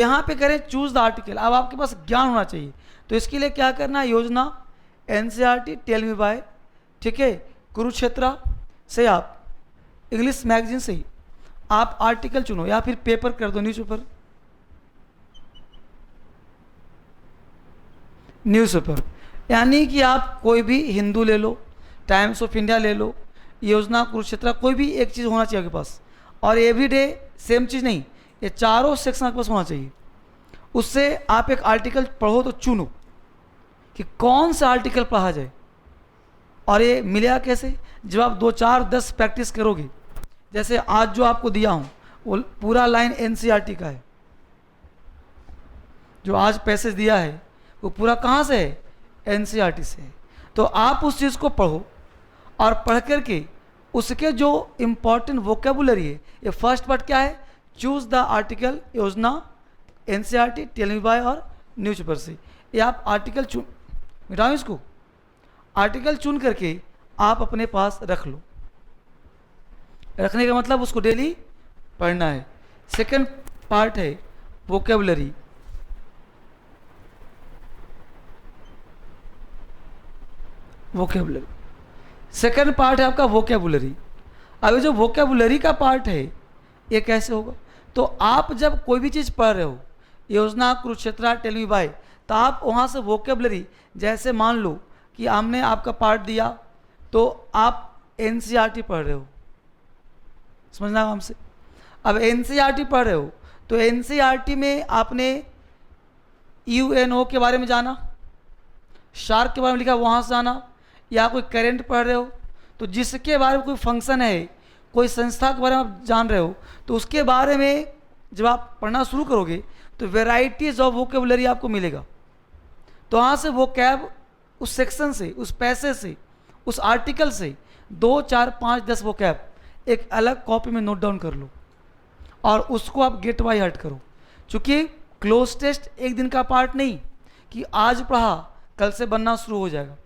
यहाँ पे करें चूज द आर्टिकल। अब आपके पास ज्ञान होना चाहिए, तो इसके लिए क्या करना है, योजना, एनसीईआरटी, टेल मी बाय, ठीक है, कुरुक्षेत्र से आप इंग्लिश मैगजीन से ही आप आर्टिकल चुनो, या फिर पेपर कर दो, न्यूज़पेपर, न्यूज़पेपर। यानी कि आप कोई भी हिंदू ले लो, टाइम्स ऑफ इंडिया ले लो, योजना, कुरुक्षेत्र, कोई भी एक चीज़ होना चाहिए आपके पास। और एवरीडे सेम चीज़ नहीं, ये चारों सेक्शन आपके पास होना चाहिए। उससे आप एक आर्टिकल पढ़ो तो चुनो कि कौन सा आर्टिकल पढ़ा जाए। और ये मिलेगा कैसे, जब आप 2 4 10 प्रैक्टिस करोगे। जैसे आज जो आपको दिया हूँ वो पूरा लाइन एनसीईआरटी का है, जो आज पैसेज दिया है वो पूरा कहाँ से है, एनसीईआरटी से है। तो आप उस चीज़ को पढ़ो, और पढ़ करके उसके जो इम्पॉर्टेंट वोकेबुलरी है, ये फर्स्ट पार्ट क्या है, चूज द आर्टिकल, योजना, एनसीईआरटी, टेल मी बाय और न्यूज़पेपर से। ये आप आर्टिकल चुन, मिटाओ इसको, आर्टिकल चुन करके आप अपने पास रख लो। रखने का मतलब उसको डेली पढ़ना है। सेकंड पार्ट है वोकेबुलरी। वोकेबुलरी सेकंड पार्ट है आपका वोकेबुलरी। अब ये जो वोकेबुलरी का पार्ट है ये कैसे होगा, तो आप जब कोई भी चीज़ पढ़ रहे हो, योजना, कुरुक्षेत्र, टेल मी बाय, तो आप वहाँ से वोकेबुलरी, जैसे मान लो कि हमने आपका पार्ट दिया तो आप एनसीईआरटी पढ़ रहे हो, समझना हमसे। अब एनसीईआरटी पढ़ रहे हो तो एनसीईआरटी में आपने यूएनओ के बारे में जाना, शार्क के बारे में लिखा वहाँ से जाना, या कोई करेंट पढ़ रहे हो तो जिसके बारे में कोई फंक्शन है, कोई संस्था के बारे में आप जान रहे हो, तो उसके बारे में जब आप पढ़ना शुरू करोगे तो वेराइटीज ऑफ वोकेबुलरी आपको मिलेगा। तो वहाँ से वो कैब, उस सेक्शन से, उस पैसेज से, उस आर्टिकल से 2 4 5 10 वो कैब एक अलग कॉपी में नोट डाउन कर लो, और उसको आप गेट बाय हार्ट करो। चूँकि क्लोज टेस्ट एक दिन का पार्ट नहीं कि आज पढ़ा कल से बनना शुरू हो जाएगा,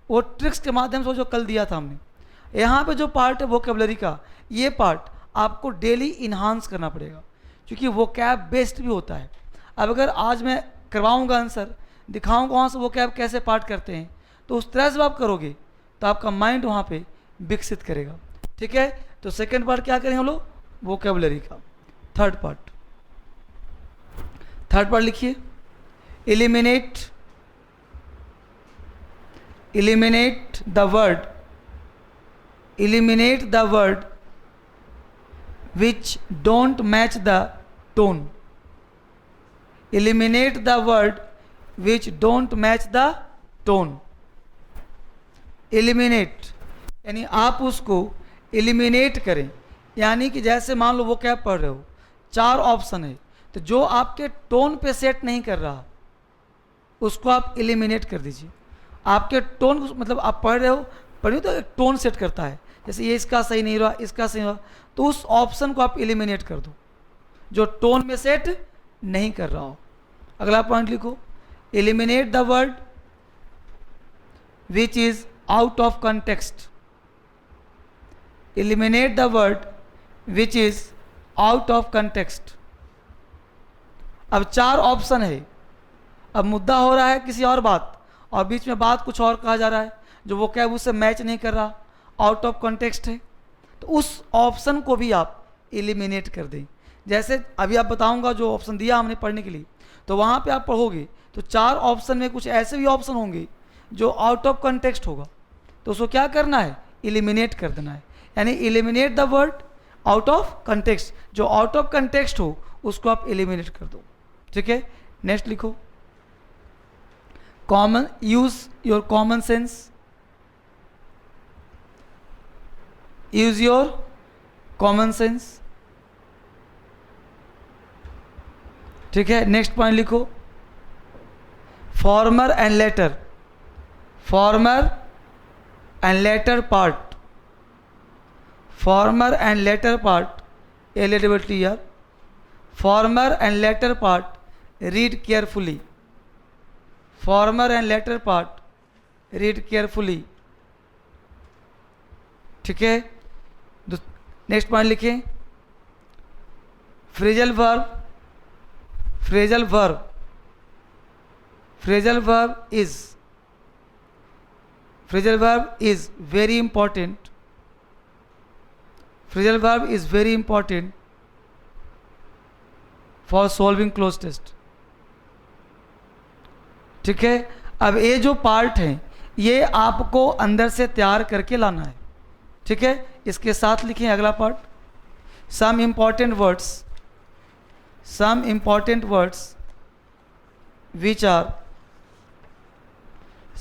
वो ट्रिक्स के माध्यम से जो कल दिया था हमने। यहाँ पे जो पार्ट है वोकेबुलरी का, ये पार्ट आपको डेली इन्हांस करना पड़ेगा, क्योंकि वो कैब बेस्ड भी होता है। अब अगर आज मैं करवाऊँगा आंसर, दिखाऊँगा वहाँ से वो कैब कैसे पार्ट करते हैं, तो उस तरह से आप करोगे तो आपका माइंड वहाँ पे विकसित करेगा, ठीक है। तो सेकेंड पार्ट क्या करेंगे हम लोग, वोकेबुलरी का। थर्ड पार्ट लिखिए, eliminate the word which don't match the tone. Eliminate the word which don't match the tone. Eliminate यानी आप उसको एलिमिनेट करें, यानी कि जैसे मान लो वो क्या पढ़ रहे हो, 4 ऑप्शन है, तो जो आपके टोन पे सेट नहीं कर रहा उसको आप एलिमिनेट कर दीजिए। आपके टोन, मतलब आप पढ़ रहे हो, पढ़िए तो एक टोन सेट करता है, जैसे ये इसका सही नहीं रहा, इसका सही रहा, तो उस ऑप्शन को आप एलिमिनेट कर दो जो टोन में सेट नहीं कर रहा हो। अगला पॉइंट लिखो, eliminate the word which is out of context. Eliminate the word which is out of context. अब 4 ऑप्शन है, अब मुद्दा हो रहा है किसी और बात, और बीच में बात कुछ और कहा जा रहा है, जो वो क्या उससे मैच नहीं कर रहा, आउट ऑफ कॉन्टेक्स्ट है, तो उस ऑप्शन को भी आप एलिमिनेट कर दें। जैसे अभी आप बताऊंगा जो ऑप्शन दिया हमने पढ़ने के लिए, तो वहाँ पे आप पढ़ोगे तो 4 ऑप्शन में कुछ ऐसे भी ऑप्शन होंगे जो आउट ऑफ कॉन्टेक्स्ट होगा, तो उसको क्या करना है, एलिमिनेट कर देना है। यानी eliminate the word out of context, जो आउट ऑफ कंटेक्स्ट हो उसको आप एलिमिनेट कर दो, ठीक है। नेक्स्ट लिखो, common, use your common sense, use your common sense, ठीक है। नेक्स्ट पॉइंट लिखो, former and latter, former and latter part, former and latter part, LATTER, former and latter part read carefully, former and latter part read carefully, ठीक है। Next point लिखें, phrasal verb, phrasal verb, phrasal verb is, phrasal verb is very important, phrasal verb is very important for solving cloze test. ठीक है, अब ये जो part है ये आपको अंदर से तैयार करके लाना है। ठीक है, इसके साथ लिखें अगला part, some important words, some important words which are,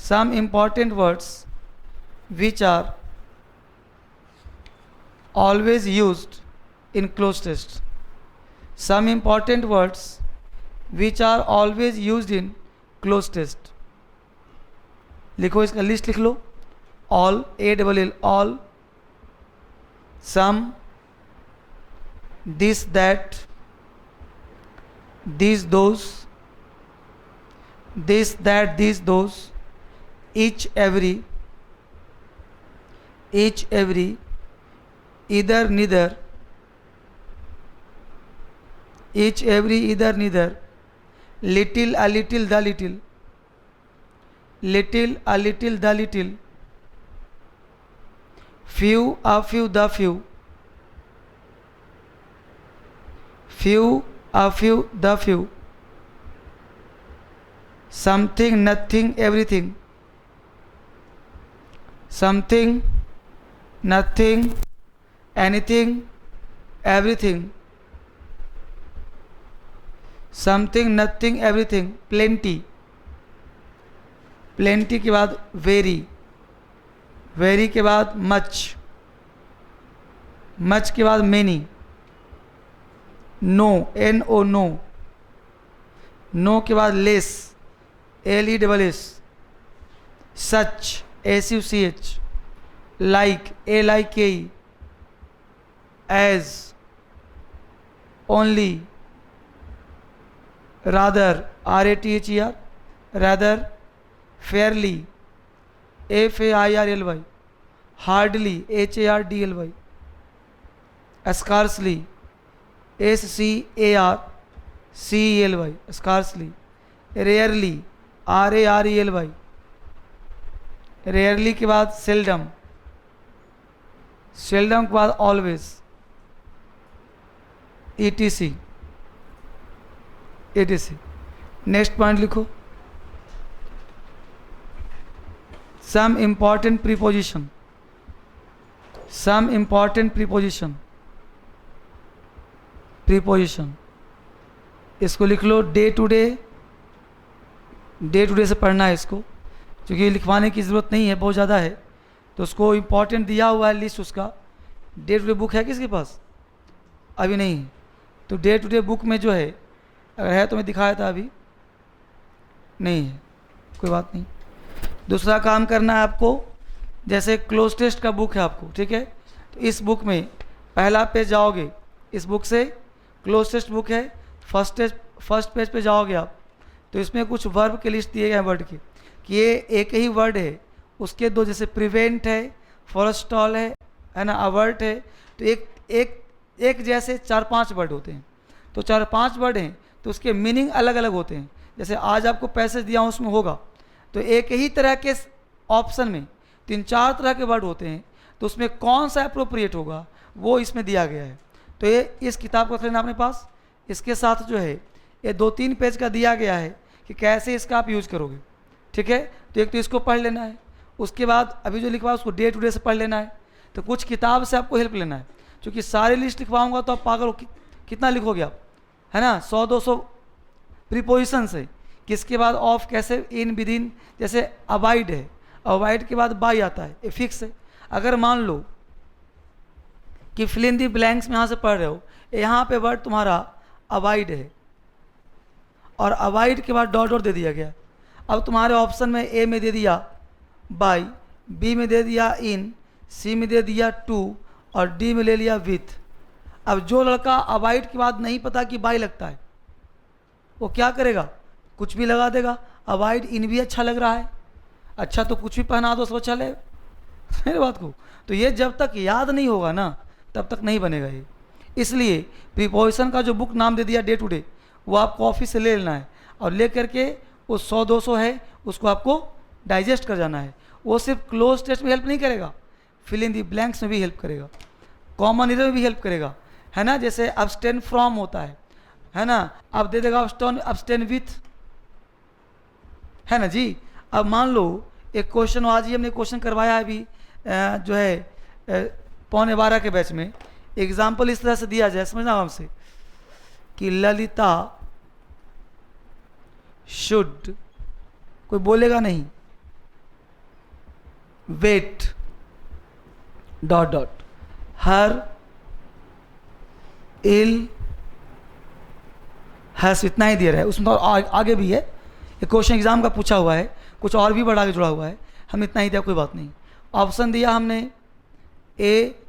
some important words which are always used in close test, some important words which are always used in close test। लिखो, इसका लिस्ट लिख लो, all, ALL, all, some, this, that, these, those, this, that, these, those, each, every, either, neither, each, every, either, neither, little, a little, the little, little, a little, the little, few, a few, the few, few, a few, the few, something, nothing, everything, something, nothing, anything, everything, something, nothing, everything, plenty, plenty के बाद very, very के बाद much, much के बाद many, no, no, no, no के बाद less, less, such, such, like, like, as, only, rather, rather, rather, fairly, fairly, hardly, hardly, scarcely, scarcely, scarcely, rarely, rarely, rarely के बाद सेल्डम, सेल्डम के बाद always, etc, etc। Next point लिखो, some important preposition, some important preposition, preposition इसको लिख लो, day to day, day to day से पढ़ना है इसको, क्योंकि लिखवाने की ज़रूरत नहीं है, बहुत ज़्यादा है, तो उसको इम्पॉर्टेंट दिया हुआ है लिस्ट उसका। डे टू डे बुक है किसके पास? अभी नहीं है, तो डे टू डे बुक में जो है, अगर है तो मैं दिखाया था, अभी नहीं है, कोई बात नहीं। दूसरा काम करना है आपको, जैसे क्लोज टेस्ट का बुक है आपको, ठीक है, तो इस बुक में पहला पेज जाओगे, इस बुक से क्लोज टेस्ट बुक है, फर्स्ट पेज पे जाओगे आप, तो इसमें कुछ वर्ब के लिस्ट दिए गए हैं वर्ड के, कि ये एक ही वर्ड है, उसके दो, जैसे प्रिवेंट है, फॉरेस्टॉल है ना, अवर्ट है, तो एक जैसे 4-5 वर्ड होते हैं, तो 4-5 वर्ड हैं, तो उसके मीनिंग अलग अलग होते हैं। जैसे आज आपको पैसेज दिया हूँ उसमें होगा, तो एक ही तरह के ऑप्शन में 3-4 तरह के वर्ड होते हैं, तो उसमें कौन सा अप्रोप्रिएट होगा वो इसमें दिया गया है। तो ये इस किताब को रख लेना अपने पास, इसके साथ जो है ये 2-3 पेज का दिया गया है कि कैसे इसका आप यूज करोगे, ठीक है। तो एक तो इसको पढ़ लेना है, उसके बाद अभी जो लिखवा उसको डे टू डे से पढ़ लेना है, तो कुछ किताब से आपको हेल्प लेना है, क्योंकि सारी लिस्ट लिखवाऊंगा तो आप पागल हो, कितना लिखोगे आप, है ना, 100-200 प्रीपोजिशन है, किसके बाद ऑफ, कैसे, इन, विद इन, जैसे अवॉइड है, अवॉइड के बाद बाई आता है, ये फिक्स है। अगर मान लो कि फिल इन दी ब्लैंक्स में यहाँ से पढ़ रहे हो, यहाँ पे वर्ड तुम्हारा अवॉइड है, और अवॉइड के बाद डॉट डॉट दे दिया गया, अब तुम्हारे ऑप्शन में ए में दे दिया बाई, बी में दे दिया इन, सी में दे दिया टू, और डी में ले लिया विथ। अब जो लड़का अवॉइड के बाद नहीं पता कि बाई लगता है, वो क्या करेगा, कुछ भी लगा देगा, अवॉइड इन भी अच्छा लग रहा है, अच्छा तो कुछ भी पहना दो सब अच्छा लगेगा, मेरे बात को। तो ये जब तक याद नहीं होगा ना, तब तक नहीं बनेगा ये। इसलिए प्रीपोजिशन का जो बुक नाम दे दिया डे टू डे, वो आपको ऑफिस से ले लेना है और ले करके वो 100-200 है उसको आपको डाइजेस्ट कर जाना है। वो सिर्फ क्लोज टेस्ट में हेल्प नहीं करेगा, फिल इन दी ब्लैंक्स में भी हेल्प करेगा, कॉमन इरर में भी हेल्प करेगा, है ना। जैसे अब्सटेन फ्रॉम होता है ना, अब दे देगा अब्सटेन विथ, है ना जी। अब मान लो एक क्वेश्चन आज ही हमने क्वेश्चन करवाया है अभी जो है 11:15 के बैच में, एग्जाम्पल इस तरह से दिया जाए, समझना हमसे कि ललिता शुड, कोई बोलेगा नहीं, वेट डॉट डॉट हर इल हैस, इतना ही दिया रहा है, उसमें तो आगे भी है, ये क्वेश्चन एग्जाम का पूछा हुआ है, कुछ और भी बढ़ा के जुड़ा हुआ है, हम इतना ही दिया, कोई बात नहीं। ऑप्शन दिया हमने A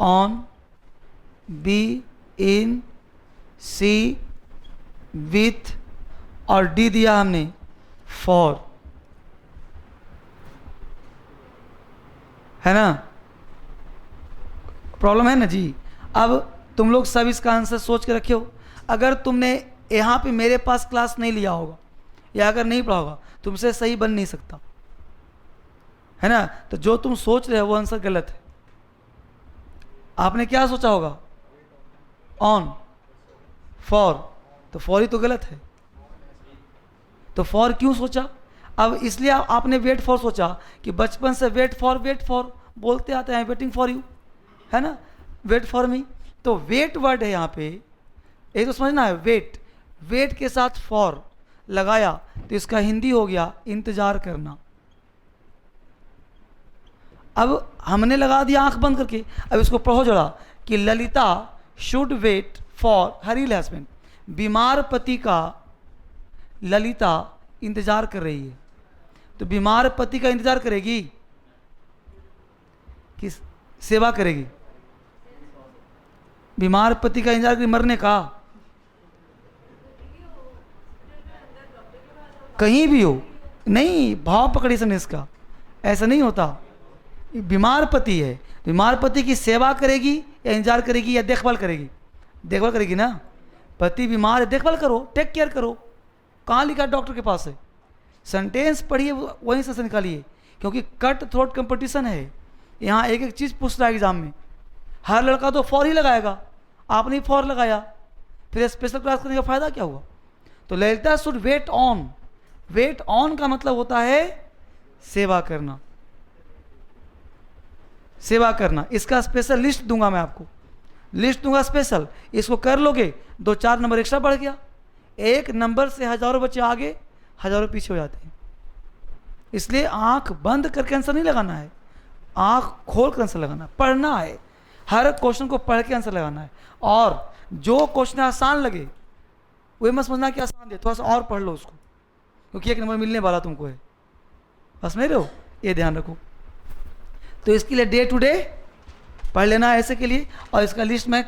on, B in, C with और डी दिया हमने फॉर, है ना। प्रॉब्लम है ना जी। अब तुम लोग सब इसका आंसर सोच के रखे हो। अगर तुमने यहाँ पे मेरे पास क्लास नहीं लिया होगा या अगर नहीं पढ़ा होगा, तुमसे सही बन नहीं सकता, है ना। तो जो तुम सोच रहे हो वो आंसर गलत है। आपने क्या सोचा होगा, ऑन, फॉर, तो फॉर ही तो गलत है। तो फॉर क्यों सोचा? अब इसलिए आपने वेट फॉर सोचा कि बचपन से वेट फॉर बोलते आते हैं, वेटिंग फॉर यू, है ना, वेट फॉर मी। तो वेट वर्ड है यहाँ पे, ये तो समझना है। वेट के साथ फॉर लगाया तो इसका हिंदी हो गया इंतजार करना। अब हमने लगा दिया आंख बंद करके, अब इसको पढ़ो जरा कि Lalita should wait for her ill husband, बीमार पति का ललिता इंतजार कर रही है। तो बीमार पति का इंतजार करेगी कि सेवा करेगी? बीमार पति का इंतजार करेगी मरने का, कहीं भी हो, नहीं भाव पकड़ी समझ इसका, ऐसा नहीं होता। बीमार पति है, बीमार पति की सेवा करेगी या इंतजार करेगी या देखभाल करेगी? देखभाल करेगी ना। पति बीमार है, देखभाल करो, टेक केयर करो। कहाँ लिखा डॉक्टर के पास है? सेंटेंस पढ़िए, वहीं से निकालिए, क्योंकि कट थ्रोट कंपटीशन है। यहाँ एक एक चीज़ पूछ रहा है एग्जाम में। हर लड़का तो फॉर ही लगाएगा, आपने फॉर लगाया, फिर स्पेशल क्लास करने का फायदा क्या हुआ? तो Lalita should wait on, wait on का मतलब होता है सेवा करना, सेवा करना। इसका स्पेशल लिस्ट दूंगा मैं आपको, लिस्ट दूंगा स्पेशल, इसको कर लोगे 2-4 नंबर एक्स्ट्रा बढ़ गया। एक नंबर से हजारों बच्चे आगे, हजारों पीछे हो जाते हैं। इसलिए आंख बंद करके आंसर नहीं लगाना है, आंख खोल कर आंसर लगाना है, पढ़ना है, हर क्वेश्चन को पढ़ के आंसर लगाना है। और जो क्वेश्चन आसान लगे वही मत समझना कि आसान है, थोड़ा सा और पढ़ लो उसको, क्योंकि 1 नंबर मिलने वाला तुमको है, बस मेरे हो, ये ध्यान रखो। तो इसके लिए डे टू डे पढ़ लेना है ऐसे के लिए, और इसका लिस्ट मैं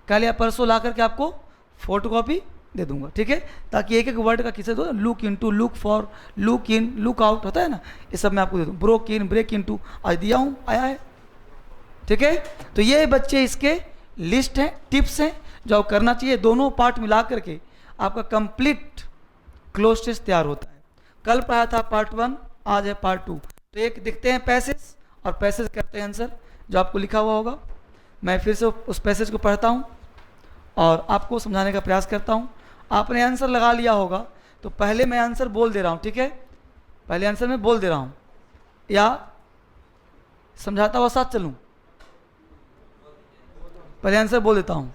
कल या परसों ला करके आपको फोटोकॉपी दे दूंगा, ठीक है, ताकि एक एक वर्ड का किसे दो, look into, look for, look in, look out होता है ना, ये सब मैं आपको दे दूँ। ब्रोक इन, ब्रेक इनटू आज दिया हूँ, आया है, ठीक है। तो ये बच्चे इसके लिस्ट हैं, टिप्स हैं जो आप करना चाहिए। दोनों पार्ट मिला करके आपका कंप्लीट क्लोज टेस्ट तैयार होता है। कल पढ़ा था पार्ट 1, आज है पार्ट 2। तो एक दिखते हैं पैसेज और पैसेज करते हैं आंसर, जो आपको लिखा हुआ होगा। मैं फिर से उस पैसेज को पढ़ता हूँ और आपको समझाने का प्रयास करता हूँ। आपने आंसर लगा लिया होगा, तो पहले मैं आंसर बोल दे रहा हूँ, ठीक है, पहले आंसर मैं बोल दे रहा हूँ या समझाता हुआ साथ चलूँ? पहले आंसर बोल देता हूँ।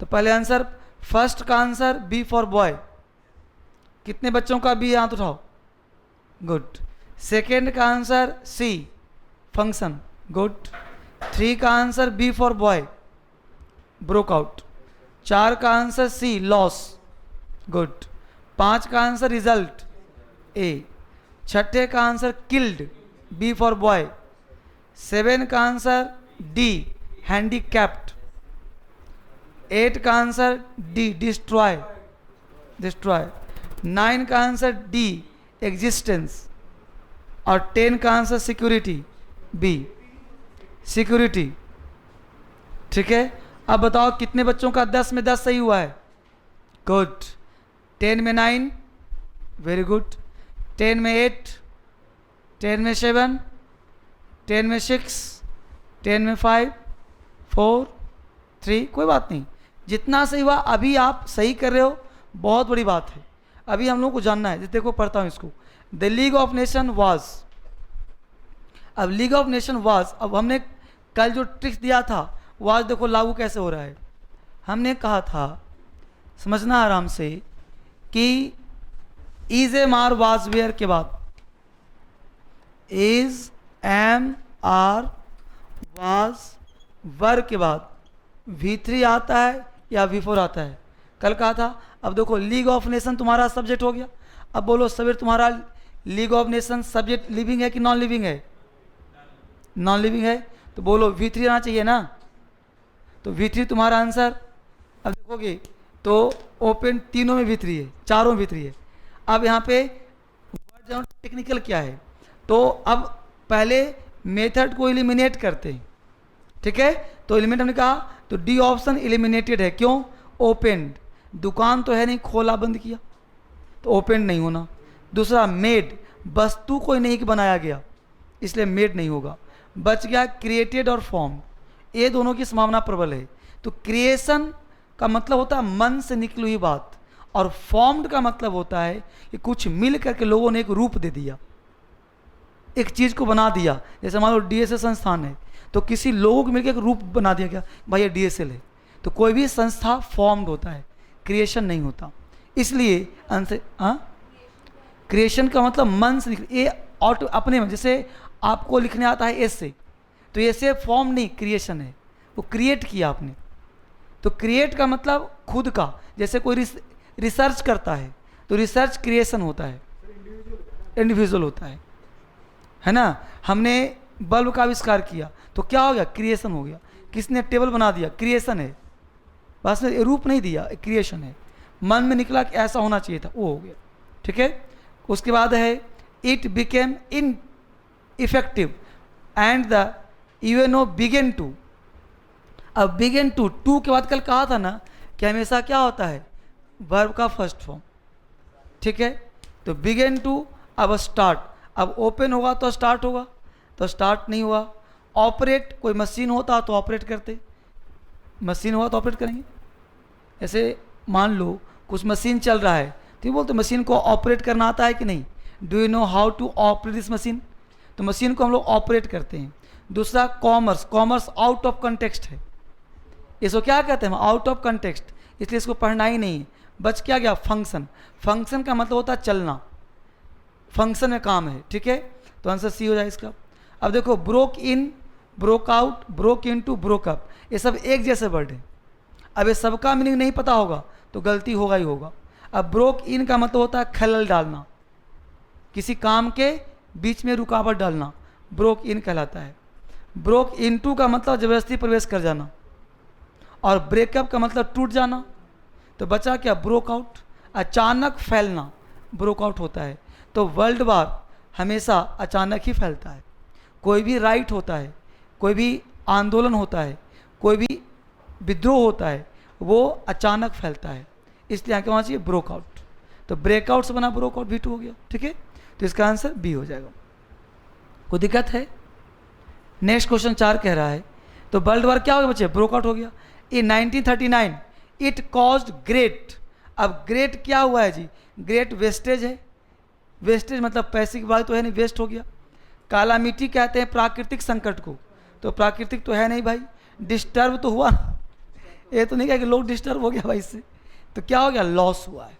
तो पहले आंसर, फर्स्ट का आंसर बी फॉर बॉय। कितने बच्चों का बी हाथ उठाओ? गुड। सेकेंड का आंसर सी, फंक्शन, गुड। 3 का answer B for boy, broke out. 4 का आंसर सी, लॉस, गुड। 5 का आंसर रिजल्ट, ए। 6ठे का answer killed, B for boy. 7 का आंसर डी, हैंडीकैप्ड। 8 का आंसर डी, डिस्ट्रॉय, डिस्ट्रॉय। 9 का आंसर डी, एग्जिस्टेंस। और 10 का आंसर सिक्योरिटी, बी, सिक्योरिटी, ठीक है। अब बताओ कितने बच्चों का 10 में 10 सही हुआ है? गुड। 10 में 9, वेरी गुड। 10 में 8, 10 में 7, 10 में 6, 10 में 5, 4, 3, कोई बात नहीं, जितना सही हुआ अभी आप सही कर रहे हो, बहुत बड़ी बात है। अभी हम लोग को जानना है, देखो पढ़ता हूँ इसको। The league of nation was, अब लीग ऑफ नेशन वाज, अब हमने कल जो ट्रिक्स दिया था वाज देखो लागू कैसे हो रहा है। हमने कहा था, समझना आराम से, कि is am are was were के बाद is am are was were के बाद V3 आता है या V4 आता है, कल कहा था। अब देखो लीग ऑफ नेशन तुम्हारा सब्जेक्ट हो गया। अब बोलो सवेर तुम्हारा league of nation subject living है कि नॉन लिविंग है? नॉन लिविंग है, तो बोलो V3 आना चाहिए ना, तो V3 तुम्हारा आंसर। अब देखोगे तो ओपन तीनों में V3 है, चारों में V3 है। अब यहाँ पे वर्ड टेक्निकल क्या है, तो अब पहले मेथड को एलिमिनेट करते हैं, ठीक है। तो एलिमिनेट हमने कहा, तो डी ऑप्शन एलिमिनेटेड है, क्यों? ओपेंड, दुकान तो है नहीं, खोला बंद किया, तो ओपेंड नहीं होना। दूसरा मेड, वस्तु कोई नहीं कि बनाया गया, इसलिए मेड नहीं होगा। बच गया क्रिएटेड और फॉर्म, ये दोनों की संभावना प्रबल है। तो क्रिएशन का मतलब होता है मन से निकली हुई बात, और फॉर्म्ड का मतलब होता है कि कुछ मिल करके लोगों ने एक रूप दे दिया, एक चीज़ को बना दिया। जैसे मान लो DSL संस्थान है, तो किसी लोगों को मिलकर एक रूप बना दिया गया, भाई ये DSL है। तो कोई भी संस्था फॉर्म्ड होता है, क्रिएशन नहीं होता। इसलिए आंसर, हाँ, क्रिएशन का मतलब मन से निकल, ये ऑटो अपने में, जैसे आपको लिखने आता है एस से, तो ऐसे फॉर्म नहीं, क्रिएशन है, वो क्रिएट किया आपने। तो क्रिएट का मतलब खुद का, जैसे कोई रिसर्च करता है तो रिसर्च क्रिएशन होता है, इंडिविजुअल होता है ना। हमने बल्ब का आविष्कार किया तो क्या हो गया? क्रिएशन हो गया। किसने टेबल बना दिया? क्रिएशन है, बस में रूप नहीं दिया, क्रिएशन है। मन में निकला कि ऐसा होना चाहिए था, वो हो गया, ठीक है। उसके बाद है it became ineffective and the UNO began to. अब बिगेन टू के बाद कल कहा था ना कि हमेशा क्या होता है? वर्ब का फर्स्ट फॉर्म, ठीक है। तो बिगेन टू, अब स्टार्ट, अब ओपन होगा तो स्टार्ट होगा, तो स्टार्ट नहीं हुआ। ऑपरेट, कोई मशीन होता तो ऑपरेट करते, मशीन हुआ तो ऑपरेट करेंगे। ऐसे मान लो कुछ मशीन चल रहा है, तो ये बोलते मशीन को ऑपरेट करना आता है कि नहीं? Do you know how to operate this machine? तो मशीन को हम लोग ऑपरेट करते हैं। दूसरा commerce, commerce out of context है, इसको क्या कहते हैं? आउट ऑफ कंटेक्स्ट, इसलिए इसको पढ़ना ही नहीं है। बच क्या गया? फंक्शन, फंक्शन का मतलब होता है चलना, फंक्शन में काम है, ठीक है। तो आंसर सी हो जाए इसका। अब देखो broke in, broke out, broke into, broke up, ये सब एक जैसे वर्ड है। अब ये सबका मीनिंग नहीं पता होगा तो गलती होगा ही होगा। अब ब्रोक इन का मतलब होता है खलल डालना, किसी काम के बीच में रुकावट डालना, ब्रोक इन कहलाता है। ब्रोक इनटू का मतलब जबरदस्ती प्रवेश कर जाना, और ब्रेकअप का मतलब टूट जाना। तो बचा क्या? ब्रोक आउट, अचानक फैलना, ब्रोक आउट होता है। तो वर्ल्ड वार हमेशा अचानक ही फैलता है। कोई भी राइट होता है, कोई भी आंदोलन होता है, कोई भी विद्रोह होता है, वो अचानक फैलता है, इसलिए यहाँ क्या होना चाहिए? Broke out. तो ब्रेकआउट से बना ब्रोक आउट, V2 हो गया, ठीक है। तो इसका आंसर बी हो जाएगा। कोई दिक्कत है? नेक्स्ट क्वेश्चन 4 कह रहा है, तो वर्ल्ड वार क्या हो गया बच्चे? ब्रोक आउट हो गया। इन 1939 इट कॉज्ड ग्रेट, अब ग्रेट क्या हुआ है जी? ग्रेट वेस्टेज है, वेस्टेज मतलब पैसे की बात तो है नहीं, वेस्ट हो गया। काला मिट्टी कहते हैं प्राकृतिक संकट को, तो प्राकृतिक तो है नहीं भाई। डिस्टर्ब तो हुआ ना, ये तो नहीं कहा कि लोग डिस्टर्ब हो गया भाई इससे, तो क्या हो गया? लॉस हुआ है।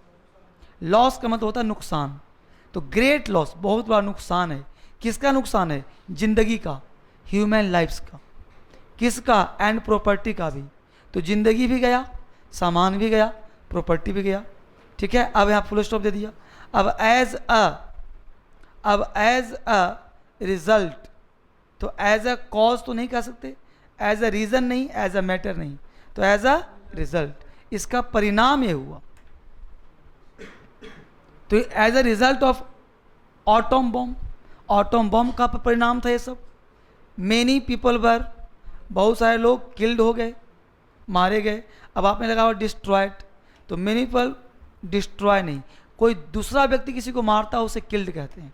लॉस का मतलब होता है नुकसान, तो ग्रेट लॉस, बहुत बड़ा नुकसान है। किसका नुकसान है? जिंदगी का, ह्यूमन लाइफ्स का। किसका? एंड प्रॉपर्टी का भी। तो जिंदगी भी गया, सामान भी गया, प्रॉपर्टी भी गया, ठीक है। अब यहाँ फुल स्टॉप दे दिया। अब एज अ रिजल्ट, तो एज अ कॉज तो नहीं कह सकते, एज अ रीज़न नहीं, एज अ मैटर नहीं, तो एज अ रिजल्ट, इसका परिणाम ये हुआ। तो as a result of atom bomb, atom bomb का परिणाम था ये सब। मेनी पीपल वर, बहुत सारे लोग किल्ड हो गए, मारे गए। अब आपने लगा हुआ डिस्ट्रॉयड, तो मेनी पीपल डिस्ट्रॉय नहीं, कोई दूसरा व्यक्ति किसी को मारता है उसे किल्ड कहते हैं।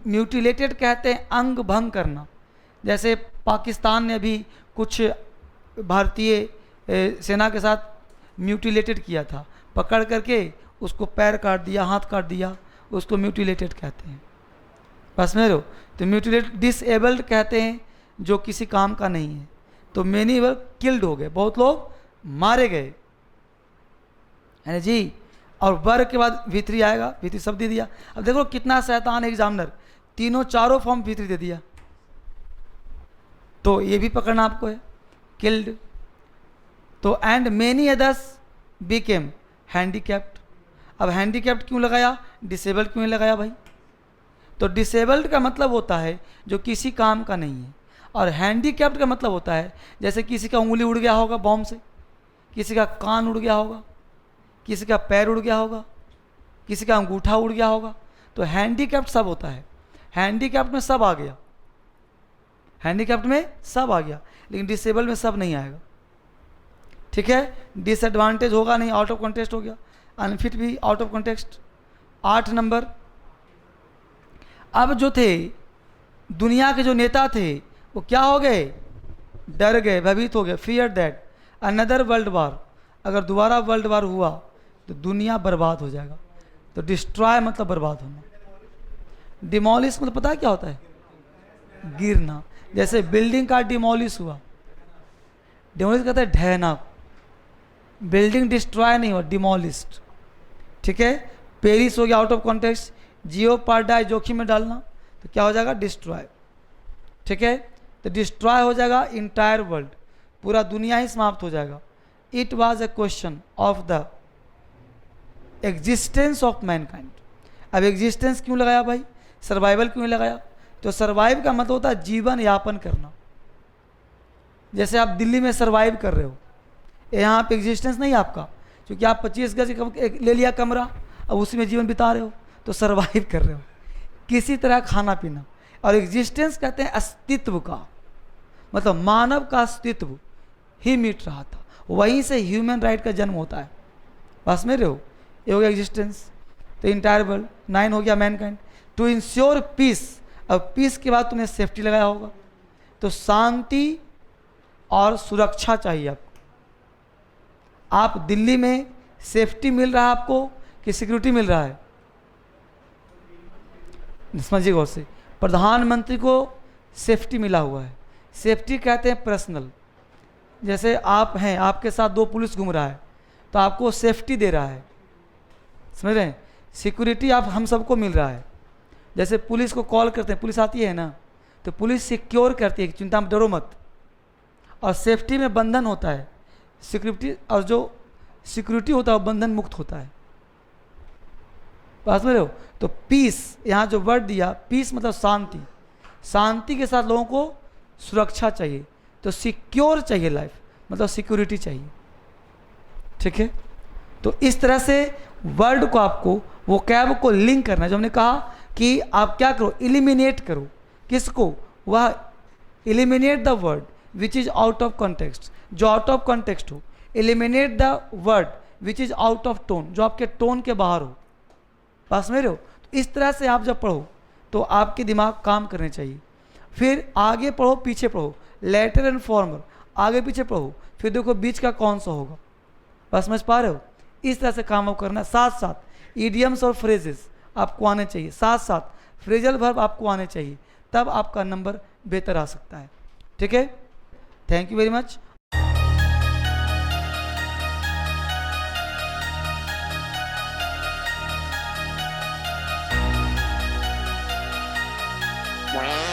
म्यूटिलेटेड कहते हैं अंग भंग करना। जैसे पाकिस्तान ने अभी कुछ भारतीय सेना के साथ म्यूटिलेटेड किया था, पकड़ करके उसको पैर काट दिया, हाथ काट दिया, उसको म्यूटिलेटेड कहते हैं। बस में रहो। तो म्यूटिलेट डिसेबल्ड कहते हैं जो किसी काम का नहीं है। तो मेनी वर किल्ड हो गए, बहुत लोग मारे गए, है ना जी। और वर्ग के बाद V3 आएगा, V3 सब दे दिया। अब देखो कितना शैतान एग्जामिनर, तीनों चारों फॉर्म V3 दे दिया, तो ये भी पकड़ना आपको है, किल्ड। तो and many others became handicapped. अब हैंडीकैप्ड क्यों लगाया, डिसेबल्ड क्यों नहीं लगाया भाई? तो डिसेबल्ड का मतलब होता है जो किसी काम का नहीं है, और हैंडीकैप्ड का मतलब होता है जैसे किसी का उंगली उड़ गया होगा बॉम्ब से, किसी का कान उड़ गया होगा, किसी का पैर उड़ गया होगा, किसी का अंगूठा उड़ गया होगा। तो हैंडीकैप्ड सब होता है, हैंडीकैप्ड में सब आ गया, हैंडीकैप्ड में सब आ गया, लेकिन डिसेबल में सब नहीं आएगा। ठीक है, डिसएडवांटेज होगा नहीं, आउट ऑफ कॉन्टेक्स्ट हो गया, अनफिट भी आउट ऑफ कॉन्टेक्स्ट। 8 नंबर, अब जो थे दुनिया के जो नेता थे वो क्या हो गए, डर गए, भयभीत हो गए, fear that another world war, अगर दोबारा वर्ल्ड वार हुआ तो दुनिया बर्बाद हो जाएगा। तो डिस्ट्रॉय मतलब बर्बाद होना, डिमोलिश मतलब पता है क्या होता है, गिरना। जैसे बिल्डिंग का डिमोलिश हुआ, डिमोलिश कहते हैं ढहना, बिल्डिंग डिस्ट्रॉय नहीं हुआ, डिमोलिस्ड। ठीक है, पेरिस हो गया आउट ऑफ कॉन्टेक्स्ट, जियोपार्डाई जोखिम में डालना, तो क्या हो जाएगा, डिस्ट्रॉय। ठीक है, तो डिस्ट्रॉय हो जाएगा इंटायर वर्ल्ड, पूरा दुनिया ही समाप्त हो जाएगा। It was a question of the existence of Mankind. अब एग्जिस्टेंस क्यों लगाया भाई, सर्वाइवल क्यों नहीं लगाया? तो सर्वाइव का मतलब होता है जीवन यापन करना। जैसे आप दिल्ली में सर्वाइव कर रहे हो, यहाँ पे एग्जिस्टेंस नहीं है आपका, क्योंकि आप 25 गज ले लिया कमरा, अब उसी में जीवन बिता रहे हो, तो सर्वाइव कर रहे हो, किसी तरह खाना पीना। और एग्जिस्टेंस कहते हैं अस्तित्व का, मतलब मानव का अस्तित्व ही मिट रहा था, वहीं से ह्यूमन राइट का जन्म होता है। बस में रहो, ये हो गया एग्जिस्टेंस। तो इंटायर वर्ल्ड। 9 हो गया मैनकाइंड, टू इंश्योर पीस। अब पीस के बाद तुमने सेफ्टी लगाया होगा, तो शांति और सुरक्षा चाहिए आपको। आप दिल्ली में सेफ्टी मिल रहा है आपको कि सिक्योरिटी मिल रहा है? समझिए गौर से, प्रधानमंत्री को सेफ्टी मिला हुआ है। सेफ्टी कहते हैं पर्सनल। जैसे आप हैं, आपके साथ 2 पुलिस घूम रहा है, तो आपको सेफ्टी दे रहा है, समझ रहे हैं? सिक्योरिटी आप हम सबको मिल रहा है। जैसे पुलिस को कॉल करते हैं, पुलिस आती है ना, तो पुलिस सिक्योर करती है कि चिंता में डरो मत। और सेफ्टी में बंधन होता है, सिक्योरिटी, और जो सिक्योरिटी होता है वो बंधन मुक्त होता है। बात में रहो। तो पीस, यहाँ जो वर्ड दिया, पीस मतलब शांति, शांति के साथ लोगों को सुरक्षा चाहिए, तो सिक्योर चाहिए लाइफ, मतलब सिक्योरिटी चाहिए। ठीक है, तो इस तरह से वर्ड को आपको वो कैब को लिंक करना है। जो हमने कहा कि आप क्या करो, इलिमिनेट करो, किसको, वह eliminate the word which is out of context, जो आउट ऑफ कॉन्टेक्स्ट हो। Eliminate the word which is out of tone, जो आपके टोन के बाहर हो। पास में रहो। तो इस तरह से आप जब पढ़ो तो आपके दिमाग काम करने चाहिए। फिर आगे पढ़ो पीछे पढ़ो, लेटर एंड फॉर्मर, आगे पीछे पढ़ो, फिर देखो बीच का कौन सा होगा। बस समझ पा रहे हो? इस तरह से काम आप करना। साथ साथ ईडियम्स और फ्रेजेस आपको आने चाहिए, साथ साथ फ्रेजल वर्ब आपको आने चाहिए, तब आपका नंबर बेहतर आ सकता है। ठीक है, thank you very much. Wow.